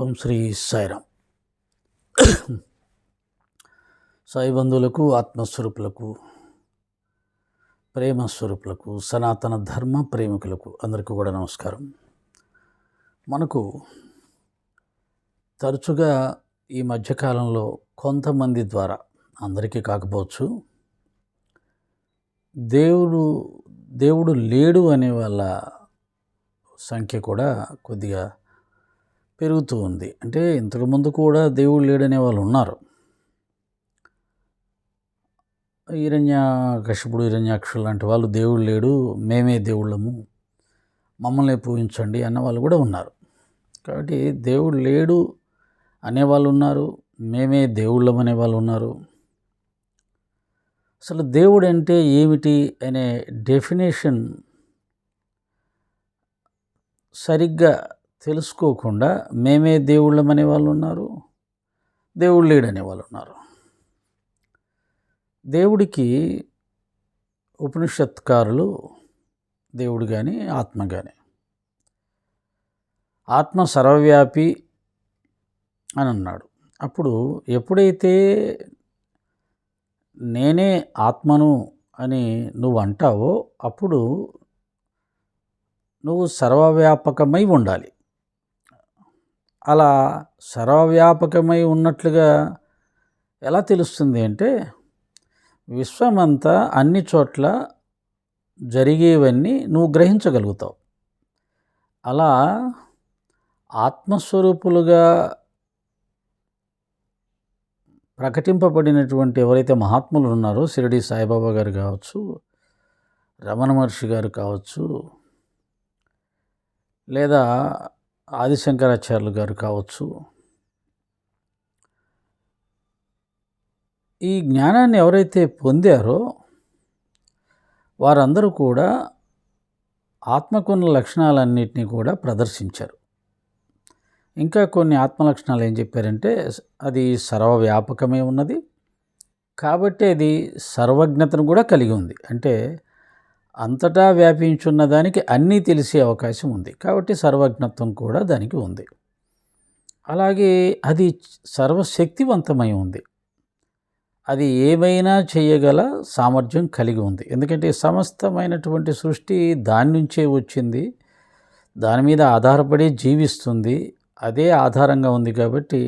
ఓం శ్రీ సాయిరామ్. సాయి బంధువులకు, ఆత్మస్వరూపులకు, ప్రేమస్వరూపులకు, సనాతన ధర్మ ప్రేమికులకు అందరికీ కూడా నమస్కారం. మనకు తరచుగా ఈ మధ్యకాలంలో కొంతమంది ద్వారా, అందరికీ కాకపోవచ్చు, దేవుడు లేడు అనే వాళ్ళ సంఖ్య కూడా కొద్దిగా పెరుగుతూ ఉంది. అంటే ఇంతకుముందు కూడా దేవుడు లేడనే వాళ్ళు ఉన్నారు. హిరణ్యాక్షులు లాంటి వాళ్ళు దేవుడు లేడు, మేమే దేవుళ్ళము, మమ్మల్ని పూజించండి అన్న వాళ్ళు కూడా ఉన్నారు. కాబట్టి దేవుడు లేడు అనేవాళ్ళు ఉన్నారు, మేమే దేవుళ్ళం అనేవాళ్ళు ఉన్నారు. అసలు దేవుడు అంటే ఏమిటి అనే డెఫినేషన్ సరిగ్గా తెలుసుకోకుండా మేమే దేవుళ్ళం అనేవాళ్ళు ఉన్నారు, దేవుడు లేడు అనేవాళ్ళు ఉన్నారు. దేవుడికి ఉపనిషత్కారులు దేవుడు కానీ ఆత్మ కానీ, ఆత్మ సర్వవ్యాపి అని అన్నాడు. అప్పుడు ఎప్పుడైతే నేనే ఆత్మను అని నువ్వు అంటావో అప్పుడు నువ్వు సర్వవ్యాపకమై ఉండాలి. అలా సర్వవ్యాపకమై ఉన్నట్లుగా ఎలా తెలుస్తుంది అంటే, విశ్వమంతా అన్ని చోట్ల జరిగేవన్నీ నువ్వు గ్రహించగలుగుతావు. అలా ఆత్మస్వరూపులుగా ప్రకటింపబడినటువంటి ఎవరైతే మహాత్ములు ఉన్నారో, షిరిడి సాయిబాబా గారు కావచ్చు, రమణ మహర్షి గారు కావచ్చు, లేదా ఆదిశంకరాచార్యులు గారు కావచ్చు, ఈ జ్ఞానాన్ని ఎవరైతే పొందారో వారందరూ కూడా ఆత్మకున్న లక్షణాలన్నింటినీ కూడా ప్రదర్శించారు. ఇంకా కొన్ని ఆత్మ లక్షణాలు ఏం చెప్పారంటే, అది సర్వవ్యాపకమే ఉన్నది కాబట్టి అది సర్వజ్ఞతను కూడా కలిగి ఉంది. అంటే అంతటా వ్యాపించున్న దానికి అన్నీ తెలిసే అవకాశం ఉంది కాబట్టి సర్వజ్ఞత్వం కూడా దానికి ఉంది. అలాగే అది సర్వశక్తివంతమై ఉంది, అది ఏమైనా చేయగల సామర్థ్యం కలిగి ఉంది. ఎందుకంటే సమస్తమైనటువంటి సృష్టి దాని నుంచే వచ్చింది, దాని మీద ఆధారపడి జీవిస్తుంది, అదే ఆధారంగా ఉంది కాబట్టి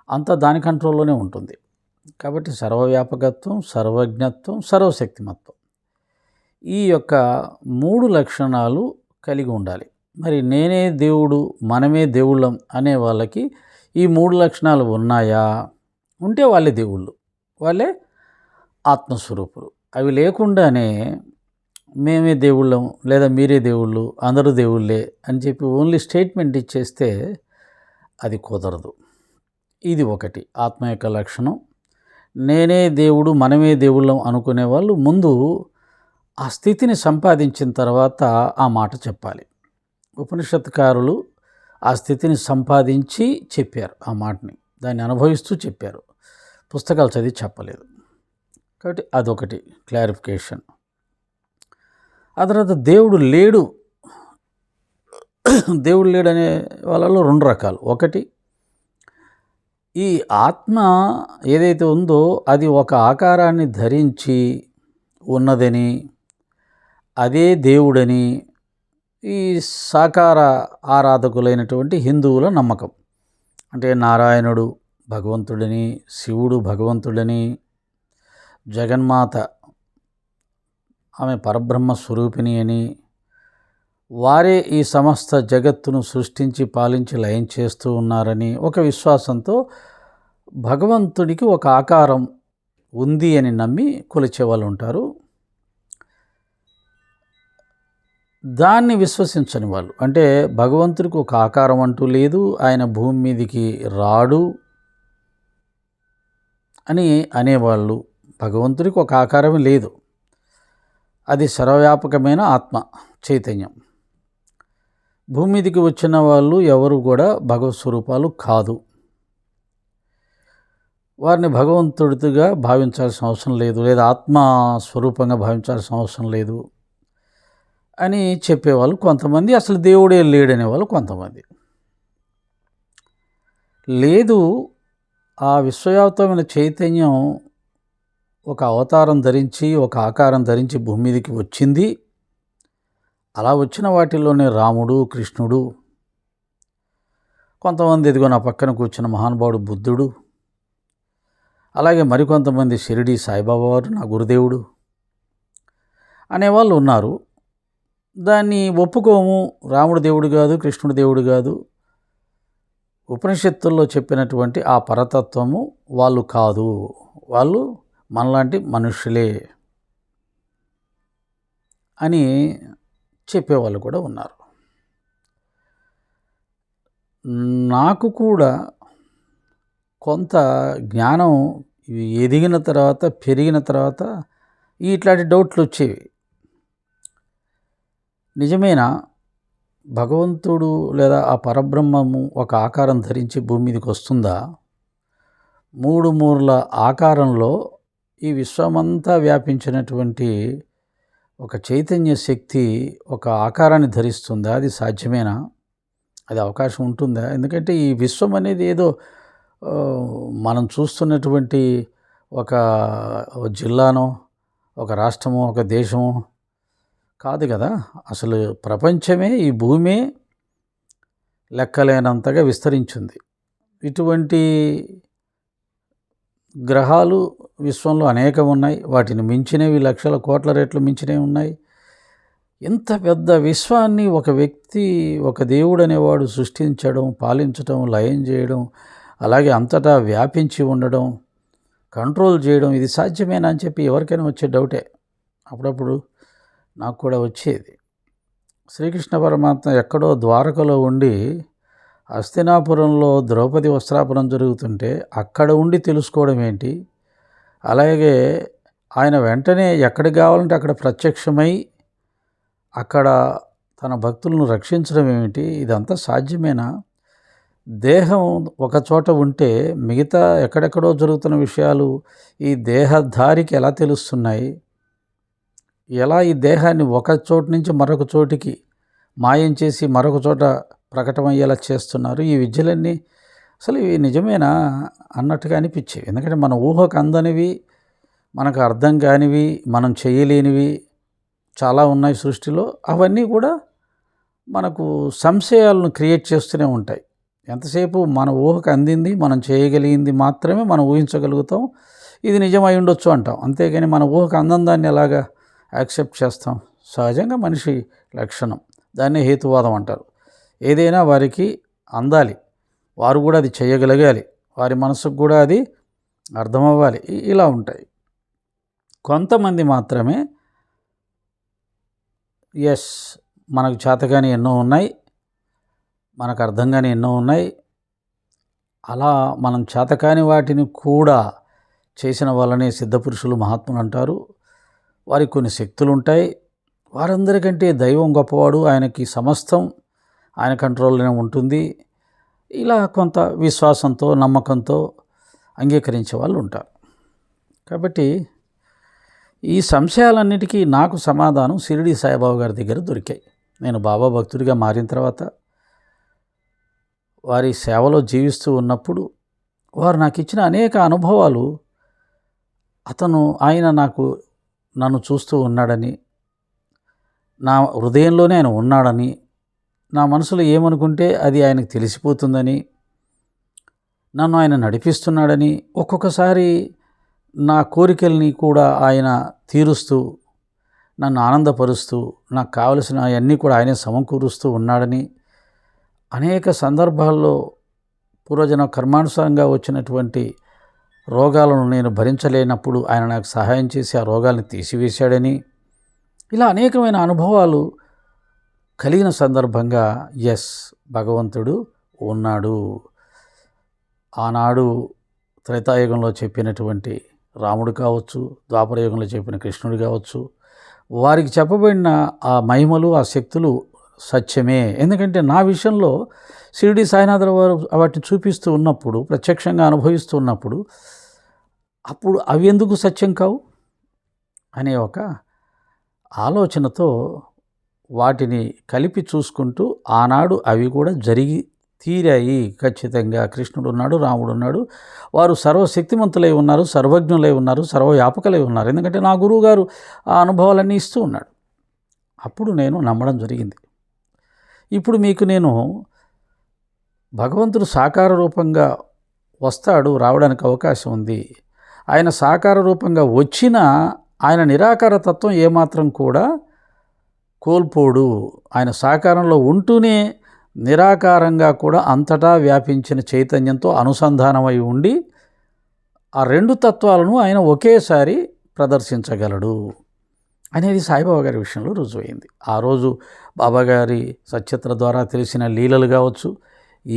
అంతా దాని కంట్రోల్లోనే ఉంటుంది. కాబట్టి సర్వవ్యాపకత్వం, సర్వజ్ఞత్వం, సర్వశక్తిమత్వం, ఈ యొక్క 3 లక్షణాలు కలిగి ఉండాలి. మరి నేనే దేవుడు, మనమే దేవుళ్ళం అనే వాళ్ళకి ఈ 3 లక్షణాలు ఉన్నాయా? ఉంటే వాళ్ళే దేవుళ్ళు, వాళ్ళే ఆత్మస్వరూపులు. అవి లేకుండానే మేమే దేవుళ్ళం లేదా మీరే దేవుళ్ళు, అందరూ దేవుళ్ళే అని చెప్పి ఓన్లీ స్టేట్మెంట్ ఇచ్చేస్తే అది కుదరదు. ఇది ఒకటి ఆత్మ యొక్క లక్షణం. నేనే దేవుడు, మనమే దేవుళ్ళం అనుకునే వాళ్ళు ముందు ఆ స్థితిని సంపాదించిన తర్వాత ఆ మాట చెప్పాలి. ఉపనిషత్కారులు ఆ స్థితిని సంపాదించి చెప్పారు, ఆ మాటని దాన్ని అనుభవిస్తూ చెప్పారు, పుస్తకాలు చదివి చెప్పలేదు. కాబట్టి అదొకటి క్లారిఫికేషన్. ఆ తర్వాత దేవుడు లేడు అనే వాళ్ళలో 2 రకాలు. ఒకటి, ఈ ఆత్మ ఏదైతే ఉందో అది ఒక ఆకారాన్ని ధరించి ఉన్నదని, అదే దేవుడని ఈ సాకార ఆరాధకులైనటువంటి హిందువుల నమ్మకం. అంటే నారాయణుడు భగవంతుడని, శివుడు భగవంతుడని, జగన్మాత ఆమె పరబ్రహ్మ స్వరూపిణి అని, వారే ఈ సమస్త జగత్తును సృష్టించి పాలించి లయం చేస్తూ ఉన్నారని ఒక విశ్వాసంతో భగవంతుడికి ఒక ఆకారం ఉంది అని నమ్మి కొలిచే వాళ్ళు ఉంటారు. దాన్ని విశ్వసించని వాళ్ళు, అంటే భగవంతుడికి ఒక ఆకారం అంటూ లేదు, ఆయన భూమి మీదకి రాడు అని అనేవాళ్ళు, భగవంతుడికి ఒక ఆకారమే లేదు, అది సర్వవ్యాపకమైన ఆత్మ చైతన్యం. భూమి మీదకి వచ్చిన వాళ్ళు ఎవరు కూడా భగవత్ స్వరూపాలు కాదు, వారిని భగవంతుడిగా భావించాల్సిన అవసరం లేదు, లేదా ఆత్మ స్వరూపంగా భావించాల్సిన అవసరం లేదు అని చెప్పేవాళ్ళు కొంతమంది. అసలు దేవుడే లేడనే వాళ్ళు కొంతమంది. లేదు, ఆ విశ్వవ్యాప్తమైన చైతన్యం ఒక అవతారం ధరించి, ఒక ఆకారం ధరించి భూమి మీదకి వచ్చింది. అలా వచ్చిన వాటిల్లోనే రాముడు, కృష్ణుడు, కొంతమంది ఇదిగో నా పక్కన కూర్చున్న మహానుభావుడు బుద్ధుడు, అలాగే మరికొంతమంది షిరిడి సాయిబాబా వారు నా గురుదేవుడు అనేవాళ్ళు ఉన్నారు. దాన్ని ఒప్పుకోము. రాముడు దేవుడు కాదు, కృష్ణుడు దేవుడు కాదు. ఉపనిషత్తుల్లో చెప్పినటువంటి ఆ పరతత్వము వాళ్ళు కాదు, వాళ్ళు మనలాంటి మనుషులే అని చెప్పేవాళ్ళు కూడా ఉన్నారు. నాకు కూడా కొంత జ్ఞానం ఎదిగిన తర్వాత, పెరిగిన తర్వాత ఇట్లాంటి డౌట్లు వచ్చేవి. నిజమేనా భగవంతుడు లేదా ఆ పరబ్రహ్మము ఒక ఆకారం ధరించి భూమి మీదకి వస్తుందా? మూడు మూర్ల ఆకారంలో ఈ విశ్వమంతా వ్యాపించినటువంటి ఒక చైతన్య శక్తి ఒక ఆకారాన్ని ధరిస్తుందా? అది సాధ్యమేనా? అది అవకాశం ఉంటుందా? ఎందుకంటే ఈ విశ్వం అనేది ఏదో మనం చూస్తున్నటువంటి ఒక జిల్లానో, ఒక రాష్ట్రమో, ఒక దేశమో కాదు కదా. అసలు ప్రపంచమే, ఈ భూమే లెక్కలేనంతగా విస్తరించింది. ఇటువంటి గ్రహాలు విశ్వంలో అనేకం ఉన్నాయి. వాటిని మించినవి లక్షల కోట్ల రెట్లు మించినవి ఉన్నాయి. ఇంత పెద్ద విశ్వాన్ని ఒక వ్యక్తి, ఒక దేవుడు అనేవాడు సృష్టించడం, పాలించడం, లయం చేయడం, అలాగే అంతటా వ్యాపించి ఉండడం, కంట్రోల్ చేయడం, ఇది సాధ్యమేనా అని చెప్పి ఎవరికైనా వచ్చే డౌటే. అప్పుడప్పుడు నాకు కూడా వచ్చేది. శ్రీకృష్ణ పరమాత్మ ఎక్కడో ద్వారకలో ఉండి హస్తినాపురంలో ద్రౌపది వస్త్రాపనం జరుగుతుంటే అక్కడ ఉండి తెలుసుకోవడం ఏంటి? అలాగే ఆయన వెంటనే ఎక్కడికి కావాలంటే అక్కడ ప్రత్యక్షమై అక్కడ తన భక్తులను రక్షించడం ఏమిటి? ఇదంతా సాధ్యమేనా? దేహం ఒక చోట ఉంటే మిగతా ఎక్కడెక్కడో జరుగుతున్న విషయాలు ఈ దేహధారికి ఎలా తెలుస్తున్నాయి? ఎలా ఈ దేహాన్ని ఒక చోటు నుంచి మరొక చోటికి మాయం చేసి మరొక చోట ప్రకటమయ్యేలా చేస్తున్నారు? ఈ విద్యలన్నీ అసలు ఇవి నిజమేనా అన్నట్టుగా అనిపించేవి. ఎందుకంటే మన ఊహకు అందనివి, మనకు అర్థం కానివి, మనం చేయలేనివి చాలా ఉన్నాయి సృష్టిలో. అవన్నీ కూడా మనకు సంశయాలను క్రియేట్ చేస్తూనే ఉంటాయి. ఎంతసేపు మన ఊహకు అందింది, మనం చేయగలిగింది మాత్రమే మనం ఊహించగలుగుతాం. ఇది నిజమై ఉండొచ్చు అంటాం. అంతేగాని మన ఊహకు అందని దాన్ని ఎలాగా యాక్సెప్ట్ చేస్తాం? సహజంగా మనిషి లక్షణం. దాన్నే హేతువాదం అంటారు. ఏదైనా వారికి అందాలి, వారు కూడా అది చేయగలగాలి, వారి మనసుకు కూడా అది అర్థమవ్వాలి. ఇలా ఉంటాయి. కొంతమంది మాత్రమే ఎస్, మనకు చేతగాని ఎన్నో ఉన్నాయి, మనకు అర్థం కాని ఎన్నో ఉన్నాయి, అలా మనం చేతకాని వాటిని కూడా చేసిన వాళ్ళని సిద్ధపురుషులు, మహాత్ములు అంటారు. వారికి కొన్ని శక్తులు ఉంటాయి. వారందరికంటే దైవం గొప్పవాడు, ఆయనకి సమస్తం ఆయన కంట్రోల్లోనే ఉంటుంది. ఇలా కొంత విశ్వాసంతో, నమ్మకంతో అంగీకరించే వాళ్ళు ఉంటారు. కాబట్టి ఈ సంశయాలన్నిటికీ నాకు సమాధానం షిరిడి సాయిబాబా గారి దగ్గర దొరికాయి. నేను బాబా భక్తుడిగా మారిన తర్వాత, వారి సేవలో జీవిస్తూ ఉన్నప్పుడు వారు నాకు ఇచ్చిన అనేక అనుభవాలు, ఆయన నన్ను చూస్తూ ఉన్నాడని, నా హృదయంలోనే ఆయన ఉన్నాడని, నా మనసులో ఏమనుకుంటే అది ఆయనకు తెలిసిపోతుందని, నన్ను ఆయన నడిపిస్తున్నాడని, ఒక్కొక్కసారి నా కోరికల్ని కూడా ఆయన తీరుస్తూ, నన్ను ఆనందపరుస్తూ, నాకు కావలసిన అవన్నీ కూడా ఆయనే సమకూరుస్తూ ఉన్నాడని, అనేక సందర్భాల్లో పూర్వజన కర్మానుసారంగా వచ్చినటువంటి రోగాలను నేను భరించలేనప్పుడు ఆయన నాకు సహాయం చేసి ఆ రోగాల్ని తీసివేశాడని, ఇలా అనేకమైన అనుభవాలు కలిగిన సందర్భంగా ఎస్, భగవంతుడు ఉన్నాడు. ఆనాడు త్రేతాయుగంలో చెప్పినటువంటి రాముడు కావచ్చు, ద్వాపరయుగంలో చెప్పిన కృష్ణుడు కావచ్చు, వారికి చెప్పబడిన ఆ మహిమలు, ఆ శక్తులు సత్యమే. ఎందుకంటే నా విషయంలో షిరిడి సాయినాథుల వారు వాటిని చూపిస్తూ ఉన్నప్పుడు, ప్రత్యక్షంగా అనుభవిస్తూ ఉన్నప్పుడు, అప్పుడు అవి ఎందుకు సత్యం కావు అనే ఒక ఆలోచనతో వాటిని కలిపి చూసుకుంటూ, ఆనాడు అవి కూడా జరిగి తీరాయి. ఖచ్చితంగా కృష్ణుడు ఉన్నాడు, రాముడు ఉన్నాడు. వారు సర్వశక్తిమంతులై ఉన్నారు, సర్వజ్ఞులై ఉన్నారు, సర్వవ్యాపకులై ఉన్నారు. ఎందుకంటే నా గురువుగారు ఆ అనుభవాలన్నీ ఇస్తూ ఉన్నాడు. అప్పుడు నేను నమ్మడం జరిగింది. ఇప్పుడు మీకు నేను భగవంతుడు సాకార రూపంగా వస్తాడు, రావడానికి అవకాశం ఉంది. ఆయన సాకార రూపంగా వచ్చినా ఆయన నిరాకార తత్వం ఏమాత్రం కూడా కోల్పోడు. ఆయన సాకారంలో ఉంటూనే నిరాకారంగా కూడా అంతటా వ్యాపించిన చైతన్యంతో అనుసంధానమై ఉండి ఆ రెండు తత్వాలను ఆయన ఒకేసారి ప్రదర్శించగలడు అనేది సాయిబాబా గారి విషయంలో రుజువైంది. ఆ రోజు బాబాగారి సచిత్ర ద్వారా తెలిసిన లీలలు కావచ్చు,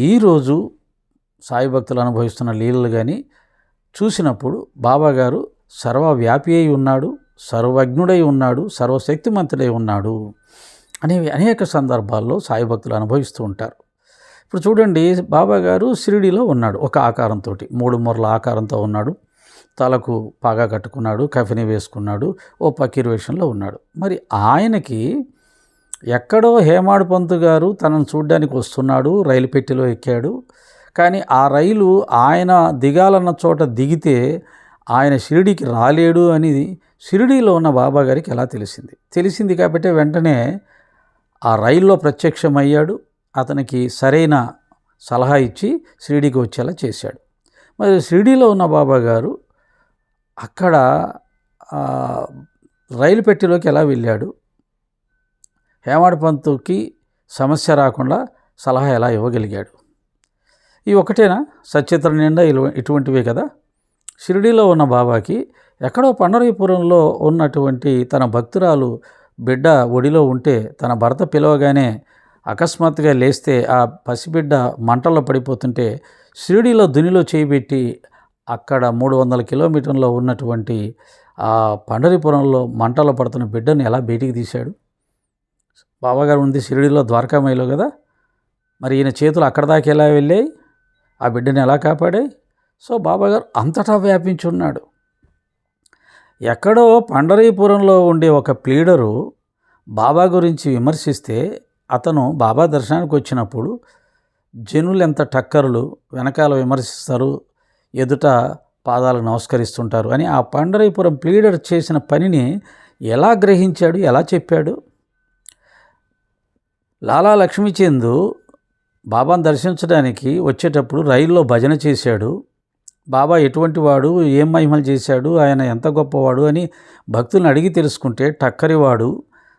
ఈరోజు సాయి భక్తులు అనుభవిస్తున్న లీలలు కానీ చూసినప్పుడు బాబాగారు సర్వవ్యాపి అయి ఉన్నాడు, సర్వజ్ఞుడై ఉన్నాడు, సర్వశక్తిమంతుడై ఉన్నాడు అనేవి అనేక సందర్భాల్లో సాయి భక్తులు అనుభవిస్తూ ఉంటారు. ఇప్పుడు చూడండి, బాబాగారు షిరిడీలో ఉన్నాడు. ఒక ఆకారంతో, 3 మూరల ఆకారంతో ఉన్నాడు. తలకు పాగా కట్టుకున్నాడు, కఫిని వేసుకున్నాడు, ఓ పకీర్ వేషంలో ఉన్నాడు. మరి ఆయనకి ఎక్కడో హేమాడ్ పంతు గారు తనను చూడ్డానికి వస్తున్నాడు, రైలు పెట్టెలో ఎక్కాడు. కానీ ఆ రైలు ఆయన దిగాలన్న చోట దిగితే ఆయన షిరిడీకి రాలేడు అని షిరిడీలో ఉన్న బాబా గారికి ఎలా తెలిసింది కాబట్టి వెంటనే ఆ రైల్లో ప్రత్యక్షమయ్యాడు. అతనికి సరైన సలహా ఇచ్చి షిరిడీకి వచ్చేలా చేశాడు. మరి షిరిడీలో ఉన్న బాబా గారు అక్కడ రైలు పెట్టెలోకి ఎలా వెళ్ళాడు, హేమాడ్ పంతుకి సమస్య రాకుండా సలహా ఎలా ఇవ్వగలిగాడు? ఈ ఒకటేనా? సచిత్ర నిండా ఇటువంటివే కదా. షిరిడీలో ఉన్న బాబాకి ఎక్కడో పండరీపురంలో ఉన్నటువంటి తన భక్తురాలు బిడ్డ ఒడిలో ఉంటే తన భర్త పిలవగానే అకస్మాత్తుగా లేస్తే ఆ పసిబిడ్డ మంటల్లో పడిపోతుంటే షిరిడీలో దునిలో చేయబెట్టి అక్కడ 300 కిలోమీటర్లో ఉన్నటువంటి ఆ పండరీపురంలో మంటల్లో పడుతున్న బిడ్డను ఎలా బయటికి తీశాడు? బాబాగారు ఉంది షిరిడీలో ద్వారకామాయిలో కదా. మరి ఈయన చేతులు అక్కడ దాకా ఎలా వెళ్ళాయి? ఆ బిడ్డను ఎలా కాపాడాయి? సో బాబాగారు అంతటా వ్యాపించి ఉన్నాడు. ఎక్కడో పండరీపురంలో ఉండే ఒక ప్లీడరు బాబా గురించి విమర్శిస్తే అతను బాబా దర్శనానికి వచ్చినప్పుడు జనులు ఎంత టక్కరులు, వెనకాల విమర్శిస్తారు, ఎదుట పాదాలకు నమస్కరిస్తుంటారు అని ఆ పండరీపురం ప్లీడర్ చేసిన పనిని ఎలా గ్రహించాడు, ఎలా చెప్పాడు? లాలా లక్ష్మీచంద్ బాబాను దర్శించడానికి వచ్చేటప్పుడు రైల్లో భజన చేశాడు. బాబా ఎటువంటి వాడు, ఏం మహిమలు చేశాడు, ఆయన ఎంత గొప్పవాడు అని భక్తులను అడిగి తెలుసుకుంటే టక్కరివాడు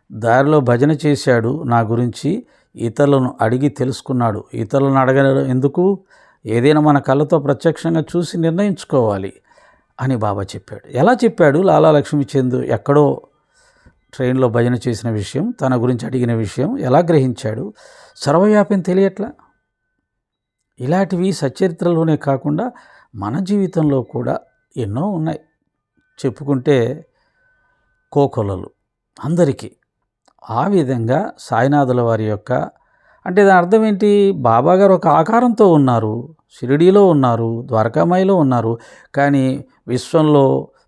దారిలో భజన చేశాడు నా గురించి, ఇతరులను అడిగి తెలుసుకున్నాడు. ఇతరులను అడగడం ఎందుకు? ఏదైనా మన కళ్ళతో ప్రత్యక్షంగా చూసి నిర్ణయించుకోవాలి అని బాబా చెప్పాడు. ఎలా చెప్పాడు? లాలా లక్ష్మీచంద్ ఎక్కడో ట్రైన్లో భజన చేసిన విషయం, తన గురించి అడిగిన విషయం ఎలా గ్రహించాడు? సర్వవ్యాప్యం తెలియట్లా? ఇలాంటివి సచరిత్రలోనే కాకుండా మన జీవితంలో కూడా ఎన్నో ఉన్నాయి. చెప్పుకుంటే కోకొలలు అందరికీ. ఆ విధంగా సాయినాథుల వారి యొక్క, అంటే దాని అర్థం ఏంటి? బాబాగారు ఒక ఆకారంతో ఉన్నారు, షిరిడీలో ఉన్నారు, ద్వారకామాయిలో ఉన్నారు. కానీ విశ్వంలో,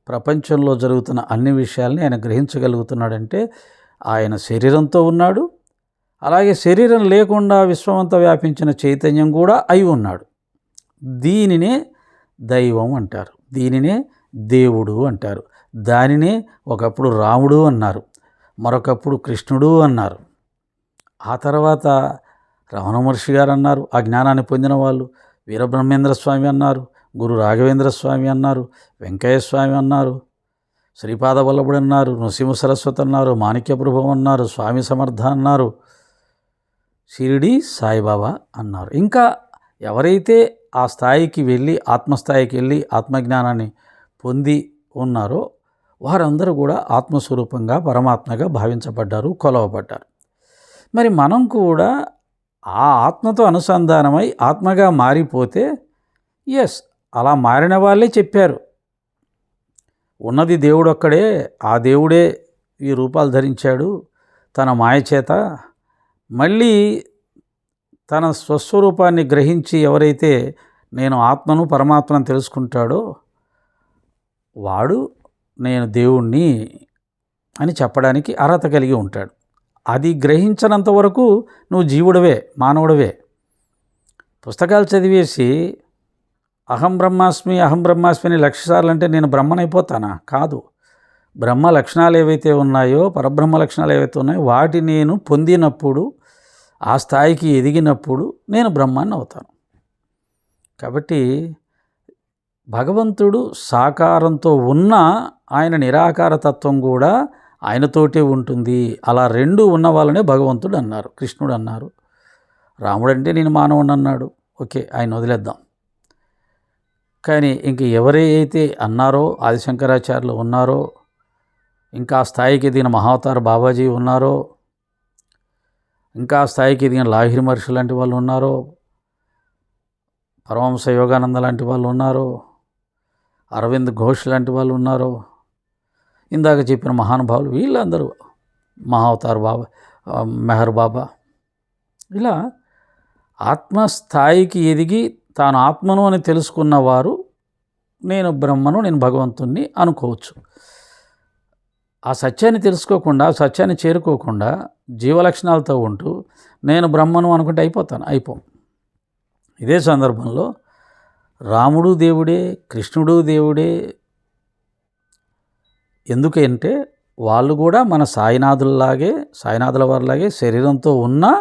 ప్రపంచంలో జరుగుతున్న అన్ని విషయాల్ని ఆయన గ్రహించగలుగుతున్నాడంటే ఆయన శరీరంతో ఉన్నాడు, అలాగే శరీరం లేకుండా విశ్వమంతా వ్యాపించిన చైతన్యం కూడా అయి ఉన్నాడు. దీనినే దైవం అంటారు, దీనినే దేవుడు అంటారు, దానినే ఒకప్పుడు రాముడు అన్నారు, మరొకప్పుడు కృష్ణుడు అన్నారు, ఆ తర్వాత రమణ మహర్షి గారు అన్నారు, ఆ జ్ఞానాన్ని పొందిన వాళ్ళు వీరబ్రహ్మేంద్ర స్వామి అన్నారు, గురు రాఘవేంద్ర స్వామి అన్నారు, వెంకయ్య స్వామి అన్నారు, శ్రీపాద వల్లభుడు అన్నారు, నృసింహ సరస్వతి అన్నారు, మాణిక్య ప్రభు అన్నారు, స్వామి సమర్థ అన్నారు, షిరిడి సాయిబాబా అన్నారు. ఇంకా ఎవరైతే ఆ స్థాయికి వెళ్ళి, ఆత్మస్థాయికి వెళ్ళి ఆత్మజ్ఞానాన్ని పొంది ఉన్నారో వారందరూ కూడా ఆత్మస్వరూపంగా, పరమాత్మగా భావించబడ్డారు, కొలవబడ్డారు. మరి మనం కూడా ఆ ఆత్మతో అనుసంధానమై ఆత్మగా మారిపోతే, అలా మారిన వాళ్ళే చెప్పారు, ఉన్నది దేవుడు ఒక్కడే, ఆ దేవుడే ఈ రూపాలు ధరించాడు తన మాయ చేత. మళ్ళీ తన స్వస్వరూపాన్ని గ్రహించి ఎవరైతే నేను ఆత్మను, పరమాత్మను తెలుసుకుంటాడో వాడు నేను దేవుణ్ణి అని చెప్పడానికి అర్హత కలిగి ఉంటాడు. అది గ్రహించనంత వరకు నువ్వు జీవుడవే, మానవుడవే. పుస్తకాలు చదివేసి అహం బ్రహ్మాస్మి అని 1,00,000 సార్లు అంటే నేను బ్రహ్మనైపోతానా? కాదు. బ్రహ్మ లక్షణాలు ఏవైతే ఉన్నాయో, పరబ్రహ్మ లక్షణాలు ఏవైతే ఉన్నాయో వాటి నేను పొందినప్పుడు, ఆ స్థాయికి ఎదిగినప్పుడు నేను బ్రహ్మాన్ని అవుతాను. కాబట్టి భగవంతుడు సాకారంతో ఉన్న ఆయన నిరాకార తత్వం కూడా ఆయనతోటే ఉంటుంది. అలా రెండు ఉన్న వాళ్ళనే భగవంతుడు అన్నారు, కృష్ణుడు అన్నారు. రాముడంటే నేను మానవుడు అన్నాడు. ఓకే, ఆయన వదిలేద్దాం. కానీ ఇంక ఎవరైతే అన్నారో, ఆదిశంకరాచార్యులు ఉన్నారో, ఇంకా ఆ స్థాయికి ఎదిగిన మహావతార బాబాజీ ఉన్నారో, ఇంకా ఆ స్థాయికి ఎదిగిన లాహిరి మహర్షి లాంటి వాళ్ళు ఉన్నారో, పరమహంస యోగానంద లాంటి వాళ్ళు ఉన్నారో, అరవింద్ ఘోష్ లాంటి వాళ్ళు ఉన్నారో, ఇందాక చెప్పిన మహానుభావులు వీళ్ళందరూ, మహావతార్ బాబా, మెహర్ బాబా, ఇలా ఆత్మస్థాయికి ఎదిగి తాను ఆత్మను అని తెలుసుకున్నవారు నేను బ్రహ్మను, నేను భగవంతుణ్ణి అనుకోవచ్చు. ఆ సత్యాన్ని తెలుసుకోకుండా, ఆ సత్యాన్ని చేరుకోకుండా జీవలక్షణాలతో ఉంటూ నేను బ్రహ్మను అనుకుంటే అయిపోం. ఇదే సందర్భంలో రాముడు దేవుడే, కృష్ణుడు దేవుడే. ఎందుకంటే వాళ్ళు కూడా మన సాయినాథుల వారిలాగే శరీరంతో ఉన్నా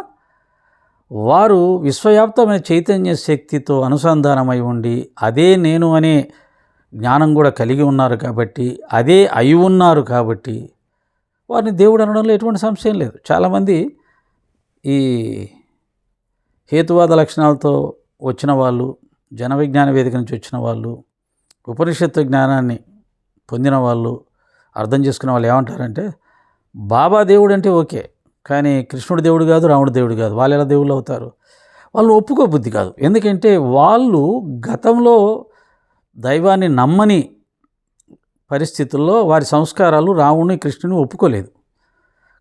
వారు విశ్వవ్యాప్తమైన చైతన్య శక్తితో అనుసంధానమై ఉండి అదే నేను అనే జ్ఞానం కూడా కలిగి ఉన్నారు కాబట్టి, అదే అయి ఉన్నారు కాబట్టి వారిని దేవుడు అనడంలో ఎటువంటి సంశయం లేదు. చాలామంది ఈ హేతువాద లక్షణాలతో వచ్చిన వాళ్ళు, జన విజ్ఞాన వేదిక నుంచి వచ్చిన వాళ్ళు, ఉపనిషత్తు జ్ఞానాన్ని పొందిన వాళ్ళు, అర్థం చేసుకున్న వాళ్ళు ఏమంటారంటే, బాబా దేవుడు అంటే ఓకే, కానీ కృష్ణుడు దేవుడు కాదు, రాముడు దేవుడు కాదు, వాళ్ళు ఎలా దేవుళ్ళు అవుతారు? వాళ్ళు ఒప్పుకోబుద్ధి కాదు. ఎందుకంటే వాళ్ళు గతంలో దైవాన్ని నమ్మని పరిస్థితుల్లో వారి సంస్కారాలు రాముని కృష్ణుని ఒప్పుకోలేదు.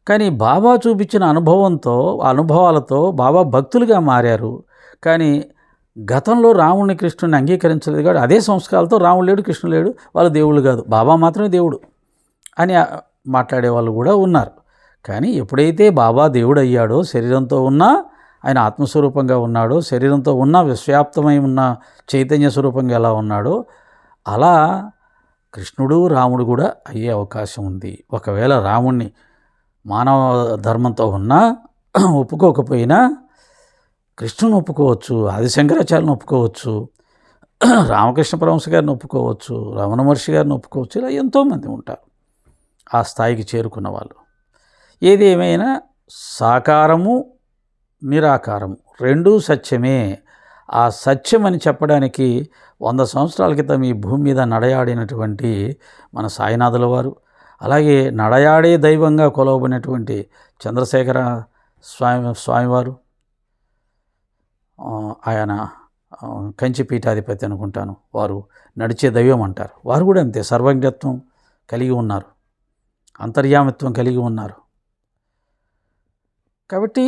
కానీ బాబా చూపించిన అనుభవాలతో బాబా భక్తులుగా మారారు. కానీ గతంలో రాముని కృష్ణుని అంగీకరించలేదు కాబట్టి అదే సంస్కారాలతో రాముడు లేడు, కృష్ణుడు లేడు, వాళ్ళు దేవుళ్ళు కాదు, బాబా మాత్రమే దేవుడు అని మాట్లాడే వాళ్ళు కూడా ఉన్నారు. కానీ ఎప్పుడైతే బాబా దేవుడు అయ్యాడో, శరీరంతో ఉన్నా ఆయన ఆత్మస్వరూపంగా ఉన్నాడో, శరీరంతో ఉన్న విశ్వవ్యాప్తమై ఉన్న చైతన్య స్వరూపంగా ఎలా ఉన్నాడో అలా కృష్ణుడు, రాముడు కూడా అయ్యే అవకాశం ఉంది. ఒకవేళ రాముణ్ణి మానవ ధర్మంతో ఉన్నా ఒప్పుకోకపోయినా కృష్ణుని ఒప్పుకోవచ్చు, ఆదిశంకరాచార్యులను ఒప్పుకోవచ్చు, రామకృష్ణ పరమహంస గారిని ఒప్పుకోవచ్చు, రమణ మహర్షి గారిని ఒప్పుకోవచ్చు. ఇలా ఎంతోమంది ఉంటారు ఆ స్థాయికి చేరుకున్న వాళ్ళు. ఏది ఏమైనా సాకారము, నిరాకారము రెండూ సత్యమే. ఆ సత్యం అని చెప్పడానికి 100 సంవత్సరాల క్రితం ఈ భూమి మీద నడయాడినటువంటి మన సాయినాథుల వారు, అలాగే నడయాడే దైవంగా కొలవబడినటువంటి చంద్రశేఖర స్వామివారు, ఆయన కంచి పీఠాధిపతి అనుకుంటాను, వారు నడిచే దైవం అంటారు. వారు కూడా అంతే సర్వజ్ఞత్వం కలిగి ఉన్నారు, అంతర్యామిత్వం కలిగి ఉన్నారు. కాబట్టి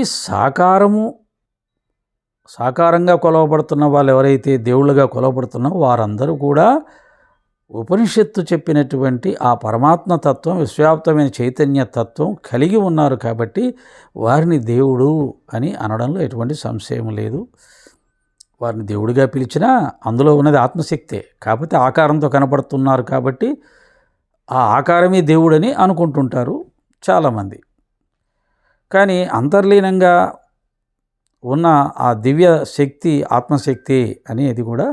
సాకారంగా కొలవబడుతున్న వాళ్ళు ఎవరైతే దేవుళ్ళుగా కొలవబడుతున్నారో వారందరూ కూడా ఉపనిషత్తు చెప్పినటువంటి ఆ పరమాత్మ తత్వం, విశ్వవ్యాప్తమైన చైతన్య తత్వం కలిగి ఉన్నారు కాబట్టి వారిని దేవుడు అని అనడంలో ఎటువంటి సంశయం లేదు. వారిని దేవుడిగా పిలిచినా అందులో ఉన్నది ఆత్మశక్తే, కాకపోతే ఆకారంతో కనపడుతున్నారు కాబట్టి ఆ ఆకారమే దేవుడని అనుకుంటుంటారు చాలామంది. కానీ అంతర్లీనంగా ఉన్న ఆ దివ్య శక్తి, ఆత్మశక్తి అనేది కూడా,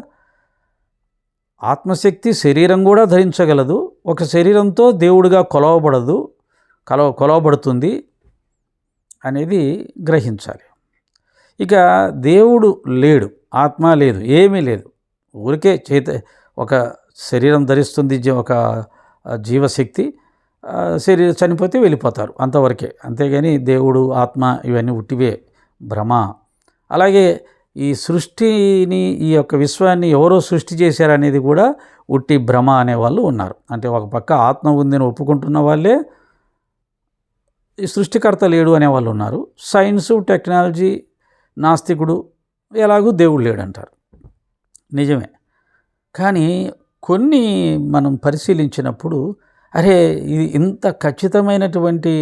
ఆత్మశక్తి శరీరం కూడా ధరించగలదు, ఒక శరీరంతో దేవుడిగా కొలవబడుతుంది అనేది గ్రహించాలి. ఇక దేవుడు లేడు, ఆత్మ లేదు, ఏమీ లేదు, ఊరికే ఒక శరీరం ధరిస్తుంది ఒక జీవశక్తి, చనిపోతే వెళ్ళిపోతారు, అంతవరకే. అంతేగాని దేవుడు, ఆత్మ ఇవన్నీ ఉట్టివే, భ్రమ. అలాగే ఈ సృష్టిని, ఈ యొక్క విశ్వాన్ని ఎవరో సృష్టి చేశారనేది కూడా ఉట్టి భ్రమ అనేవాళ్ళు ఉన్నారు. అంటే ఒక పక్క ఆత్మ ఉందని ఒప్పుకుంటున్న వాళ్ళే ఈ సృష్టికర్త లేడు అనేవాళ్ళు ఉన్నారు. సైన్సు, టెక్నాలజీ, నాస్తికుడు ఎలాగూ దేవుడు లేడంటారు. నిజమే. కానీ కొన్ని మనం పరిశీలించినప్పుడు, అరే ఇది ఇంత ఖచ్చితమైనటువంటి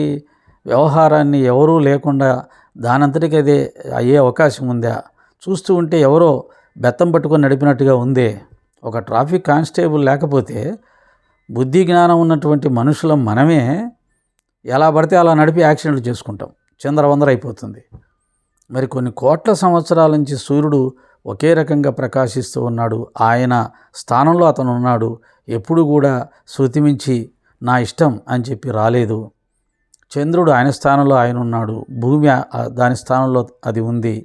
వ్యవహారాన్ని ఎవరూ లేకుండా దానంతటికి అదే అయ్యే అవకాశం ఉందా? చూస్తూ ఉంటే ఎవరో బెత్తం పట్టుకొని నడిపినట్టుగా ఉందే. ఒక ట్రాఫిక్ కానిస్టేబుల్ లేకపోతే బుద్ధి జ్ఞానం ఉన్నటువంటి మనుషులం మనమే ఎలా పడితే అలా నడిపి యాక్సిడెంట్లు చేసుకుంటాం, చిందరవందర అయిపోతుంది. మరి కొన్ని కోట్ల సంవత్సరాల నుంచి సూర్యుడు ఒకే రకంగా ప్రకాశిస్తూ ఉన్నాడు, ఆయన స్థానంలో అతను ఉన్నాడు. ఎప్పుడు కూడా శృతి మించి నా ఇష్టం అని చెప్పి రాలేదు. చంద్రుడు ఆయన స్థానంలో ఆయన ఉన్నాడు, భూమి దాని స్థానంలో అది ఉంది.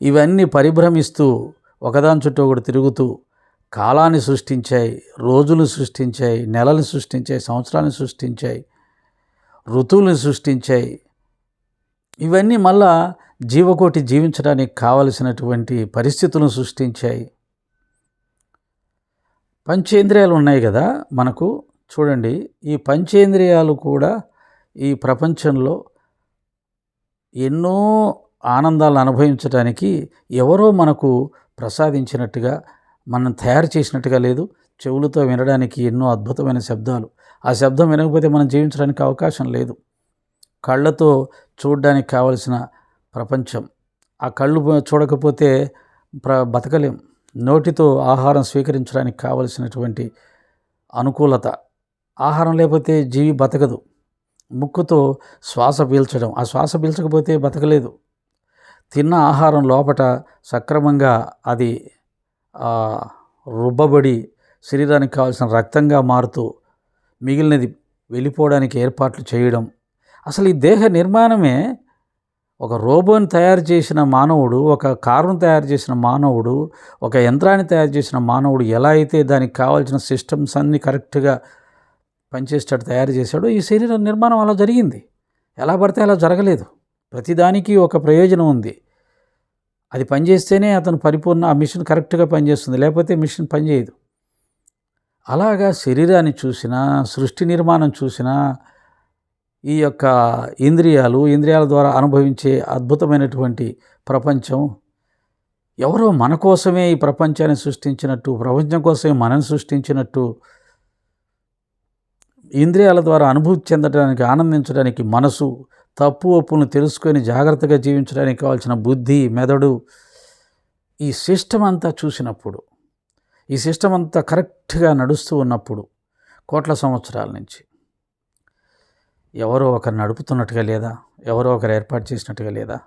ఇవన్నీ పరిభ్రమిస్తూ ఒకదాని చుట్టూ ఒకటి తిరుగుతూ కాలాన్ని సృష్టించాయి, రోజులు సృష్టించాయి, నెలలు సృష్టించాయి, సంవత్సరాలను సృష్టించాయి, ఋతువులను సృష్టించాయి. ఇవన్నీ మళ్ళా జీవకోటి జీవించడానికి కావలసినటువంటి పరిస్థితులను సృష్టించాయి. పంచేంద్రియాలు ఉన్నాయి కదా మనకు. చూడండి, ఈ పంచేంద్రియాలు కూడా ఈ ప్రపంచంలో ఎన్నో ఆనందాలను అనుభవించడానికి ఎవరో మనకు ప్రసాదించినట్టుగా, మనం తయారు చేసినట్టుగా లేదు. చెవులతో వినడానికి ఎన్నో అద్భుతమైన శబ్దాలు, ఆ శబ్దం వినకపోతే మనం జీవించడానికి అవకాశం లేదు. కళ్ళతో చూడడానికి కావలసిన ప్రపంచం, ఆ కళ్ళు చూడకపోతే బతకలేం. నోటితో ఆహారం స్వీకరించడానికి కావలసినటువంటి అనుకూలత, ఆహారం లేకపోతే జీవి బతకదు. ముక్కుతో శ్వాస పీల్చడం, ఆ శ్వాస పీల్చకపోతే బతకలేదు. తిన్న ఆహారం లోపట సక్రమంగా అది రుబ్బబడి శరీరానికి కావాల్సిన రక్తంగా మారుతూ మిగిలినది వెళ్ళిపోవడానికి ఏర్పాట్లు చేయడం. అసలు ఈ దేహ నిర్మాణమే, ఒక రోబోని తయారు చేసిన మానవుడు, ఒక కారును తయారు చేసిన మానవుడు, ఒక యంత్రాన్ని తయారు చేసిన మానవుడు ఎలా అయితే దానికి కావాల్సిన సిస్టమ్స్ అన్నీ కరెక్ట్గా పనిచేసేటట్టు తయారు చేశాడో, ఈ శరీర నిర్మాణం అలా జరిగింది. ఎలా పడితే అలా జరగలేదు. ప్రతిదానికి ఒక ప్రయోజనం ఉంది. అది పనిచేస్తేనే అతను పరిపూర్ణ, ఆ మిషన్ కరెక్ట్గా పనిచేస్తుంది, లేకపోతే మిషన్ పనిచేయదు. అలాగా శరీరాన్ని చూసినా, సృష్టి నిర్మాణం చూసినా, ఈ యొక్క ఇంద్రియాల ద్వారా అనుభవించే అద్భుతమైనటువంటి ప్రపంచం, ఎవరో మన కోసమే ఈ ప్రపంచాన్ని సృష్టించినట్టు, ప్రపంచం కోసమే మనల్ని సృష్టించినట్టు, ఇంద్రియాల ద్వారా అనుభూతి చెందడానికి, ఆనందించడానికి మనసు, తప్పు ఒప్పులను తెలుసుకొని జాగ్రత్తగా జీవించడానికి కావాల్సిన బుద్ధి, మెదడు, ఈ సిస్టమ్ అంతా చూసినప్పుడు, ఈ సిస్టమ్ అంతా కరెక్ట్గా నడుస్తూ ఉన్నప్పుడు, కోట్ల సంవత్సరాల నుంచి ఎవరో ఒకరు నడుపుతున్నట్టుగా లేదా, ఎవరో ఒకరు ఏర్పాటు చేసినట్టుగా లేదా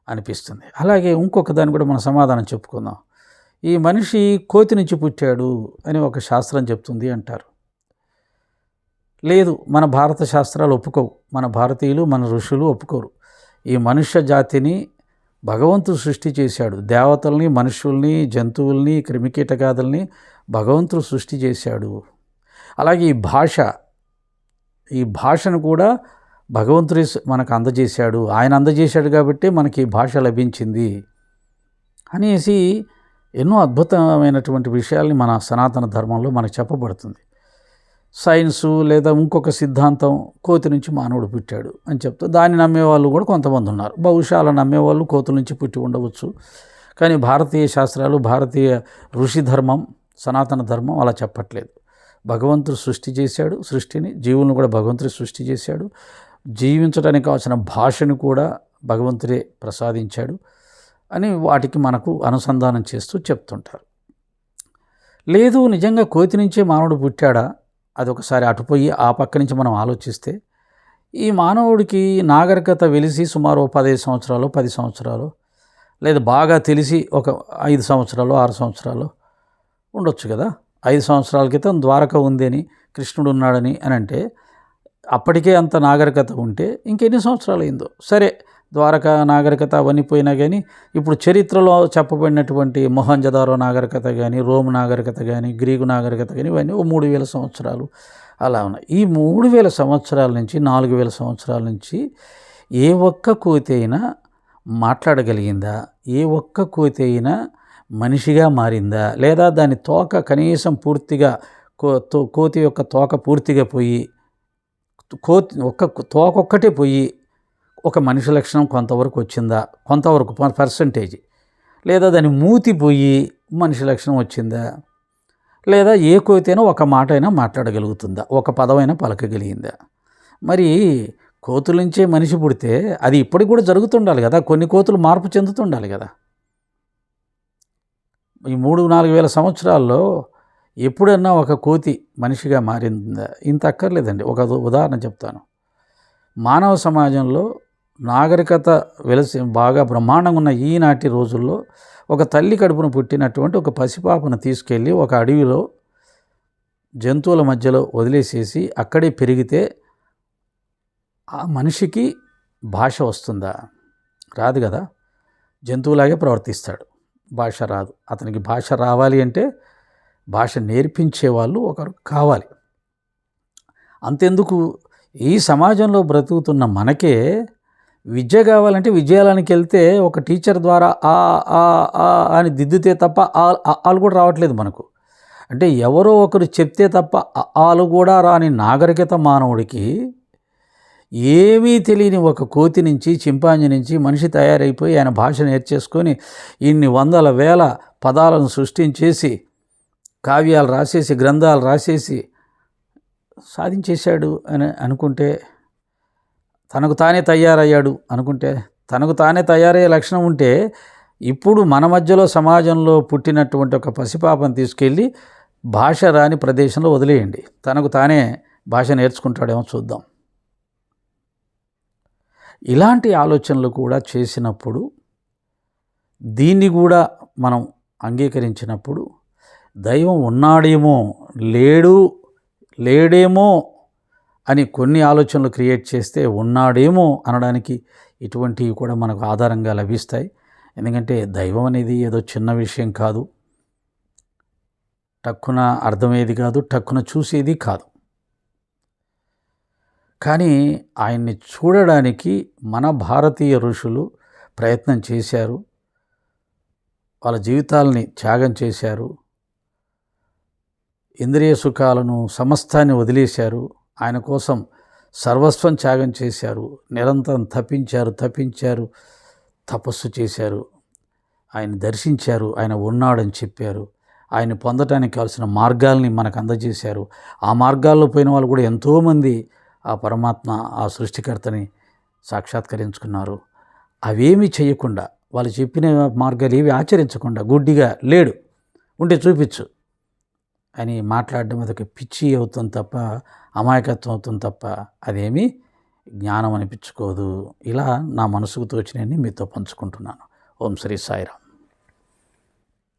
అనిపిస్తుంది. అలాగే ఇంకొక దాన్ని కూడా మనం సమాధానం చెప్పుకుందాం. ఈ మనిషి కోతి నుంచి పుట్టాడు అని ఒక శాస్త్రం చెప్తుంది అంటారు. లేదు, మన భారత శాస్త్రాలు ఒప్పుకోవు, మన భారతీయులు, మన ఋషులు ఒప్పుకోరు. ఈ మనుష్య జాతిని భగవంతుడు సృష్టి చేశాడు. దేవతల్ని, మనుషుల్ని, జంతువుల్ని, క్రిమికీటకాదుల్ని భగవంతుడు సృష్టి చేశాడు. అలాగే ఈ భాషను కూడా భగవంతుడే మనకు అందజేశాడు. ఆయన అందజేశాడు కాబట్టి మనకి ఈ భాష లభించింది అనేసి ఎన్నో అద్భుతమైనటువంటి విషయాల్ని మన సనాతన ధర్మంలో మనకు చెప్పబడుతుంది. సైన్సు లేదా ఇంకొక సిద్ధాంతం, కోతి నుంచి మానవుడు పుట్టాడు అని చెప్తూ దాన్ని నమ్మేవాళ్ళు కూడా కొంతమంది ఉన్నారు. బహుశా అలా నమ్మేవాళ్ళు కోతుల నుంచి పుట్టి ఉండవచ్చు. కానీ భారతీయ శాస్త్రాలు, భారతీయ ఋషి ధర్మం, సనాతన ధర్మం అలా చెప్పట్లేదు. భగవంతుడు సృష్టి చేశాడు, సృష్టిని, జీవులను కూడా భగవంతుడు సృష్టి చేశాడు. జీవించడానికి కావాల్సిన భాషను కూడా భగవంతుడే ప్రసాదించాడు అని వాటికి మనకు అనుసంధానం చేస్తూ చెప్తుంటారు. లేదు, నిజంగా కోతి నుంచే మానవుడు పుట్టాడా, అదొకసారి అటుపోయి ఆ పక్క నుంచి మనం ఆలోచిస్తే, ఈ మానవుడికి నాగరికత వెలిసి సుమారు 15 సంవత్సరాలు, 10 సంవత్సరాలు, లేదా బాగా తెలిసి ఒక 5 సంవత్సరాలు, 6 సంవత్సరాలు ఉండొచ్చు కదా. 5 సంవత్సరాల క్రితం ద్వారక ఉంది అని, కృష్ణుడు ఉన్నాడని అని అంటే, అప్పటికే అంత నాగరికత ఉంటే ఇంకెన్ని సంవత్సరాలు అయిందో. సరే, ద్వారక నాగరికత అవన్నీ పోయినా కానీ ఇప్పుడు చరిత్రలో చెప్పబడినటువంటి మొహంజదారో నాగరికత కానీ, రోమ్ నాగరికత కానీ, గ్రీకు నాగరికత కానీ ఇవన్నీ 3000 సంవత్సరాలు అలా ఉన్నాయి. ఈ 3000 సంవత్సరాల నుంచి 4000 సంవత్సరాల నుంచి ఏ ఒక్క కోతి అయినా మాట్లాడగలిగిందా, ఏ ఒక్క కోతి అయినా మనిషిగా మారిందా, లేదా దాని తోక కనీసం పూర్తిగా కోతి యొక్క తోక పూర్తిగా పోయి, తోక ఒక్కటే పోయి ఒక మనిషి లక్షణం కొంతవరకు వచ్చిందా, కొంతవరకు పర్సంటేజ్, లేదా దాని మూతి పోయి మనిషి లక్షణం వచ్చిందా, లేదా ఏ కోతైనా ఒక మాట అయినా మాట్లాడగలుగుతుందా, ఒక పదమైనా పలకగలిగిందా? మరి కోతుల నుంచే మనిషి పుడితే అది ఇప్పటికి కూడా జరుగుతుండాలి కదా, కొన్ని కోతులు మార్పు చెందుతుండాలి కదా. ఈ 3-4 వేల సంవత్సరాల్లో ఎప్పుడన్నా ఒక కోతి మనిషిగా మారిందా? ఇంత అక్కర్లేదండి. ఒక ఉదాహరణ చెప్తాను. మానవ సమాజంలో నాగరికత వెలసి బాగా బ్రహ్మాండంగా ఉన్న ఈనాటి రోజుల్లో ఒక తల్లి కడుపున పుట్టినటువంటి ఒక పసిపాపను తీసుకెళ్ళి ఒక అడవిలో జంతువుల మధ్యలో వదిలేసేసి అక్కడే పెరిగితే ఆ మనిషికి భాష వస్తుందా? రాదు కదా. జంతువులాగే ప్రవర్తిస్తాడు. భాష రాదు. అతనికి భాష రావాలి అంటే భాష నేర్పించే వాళ్ళు ఒకరు కావాలి. అంతెందుకు, ఈ సమాజంలో బ్రతుకుతున్న మనకే విద్య కావాలంటే విద్యాలయానికి వెళ్తే ఒక టీచర్ ద్వారా ఆ ఆ ఆ అని దిద్దితే తప్ప ఆలు కూడా రావట్లేదు మనకు. అంటే ఎవరో ఒకరు చెప్తే తప్ప ఆలు కూడా రాని నాగరికత మానవుడికి ఏమీ తెలియని ఒక కోతి నుంచి, చింపాంజీ నుంచి మనిషి తయారైపోయి ఆయన భాష నేర్చేసుకొని ఇన్ని వందల వేల పదాలను సృష్టించేసి కావ్యాలు రాసేసి గ్రంథాలు రాసేసి సాధించేశాడు అని అనుకుంటే, తనకు తానే తయారయ్యాడు అనుకుంటే, తనకు తానే తయారయ్యే లక్షణం ఉంటే ఇప్పుడు మన మధ్యలో సమాజంలో పుట్టినటువంటి ఒక పసిపాపను తీసుకెళ్ళి భాష రాని ప్రదేశంలో వదిలేయండి. తనకు తానే భాష నేర్చుకుంటాడేమో చూద్దాం. ఇలాంటి ఆలోచనలు కూడా చేసినప్పుడు, దీన్ని కూడా మనం అంగీకరించినప్పుడు దైవం ఉన్నాడేమో లేడేమో అని కొన్ని ఆలోచనలు క్రియేట్ చేస్తే ఉన్నాడేమో అనడానికి ఇటువంటివి కూడా మనకు ఆధారంగా లభిస్తాయి. ఎందుకంటే దైవం అనేది ఏదో చిన్న విషయం కాదు, టక్కున అర్థమయ్యేది కాదు, టక్కున చూసేది కాదు. కానీ ఆయన్ని చూడడానికి మన భారతీయ ఋషులు ప్రయత్నం చేశారు. వాళ్ళ జీవితాలని త్యాగం చేశారు. ఇంద్రియ సుఖాలను సమస్తాన్ని వదిలేశారు. ఆయన కోసం సర్వస్వం త్యాగం చేశారు. నిరంతరం తపించారు, తపస్సు చేశారు. ఆయన దర్శించారు. ఆయన ఉన్నాడని చెప్పారు. ఆయన పొందటానికి కావాల్సిన మార్గాల్ని మనకు అందజేశారు. ఆ మార్గాల్లో పోయిన వాళ్ళు కూడా ఎంతోమంది ఆ పరమాత్మ, ఆ సృష్టికర్తని సాక్షాత్కరించుకున్నారు. అవేమీ చేయకుండా, వాళ్ళు చెప్పిన మార్గాలు ఏవి ఆచరించకుండా గుడ్డిగా లేడు, ఉంటే చూపించు అని మాట్లాడడం అదొక పిచ్చి అవుతుంది తప్ప, అమాయకత్వం అవుతుంది తప్ప అదేమీ జ్ఞానం అనిపించుకోదు. ఇలా నా మనసుకు తోచినన్ని మీతో పంచుకుంటున్నాను. ఓం శ్రీ సాయిరామ్.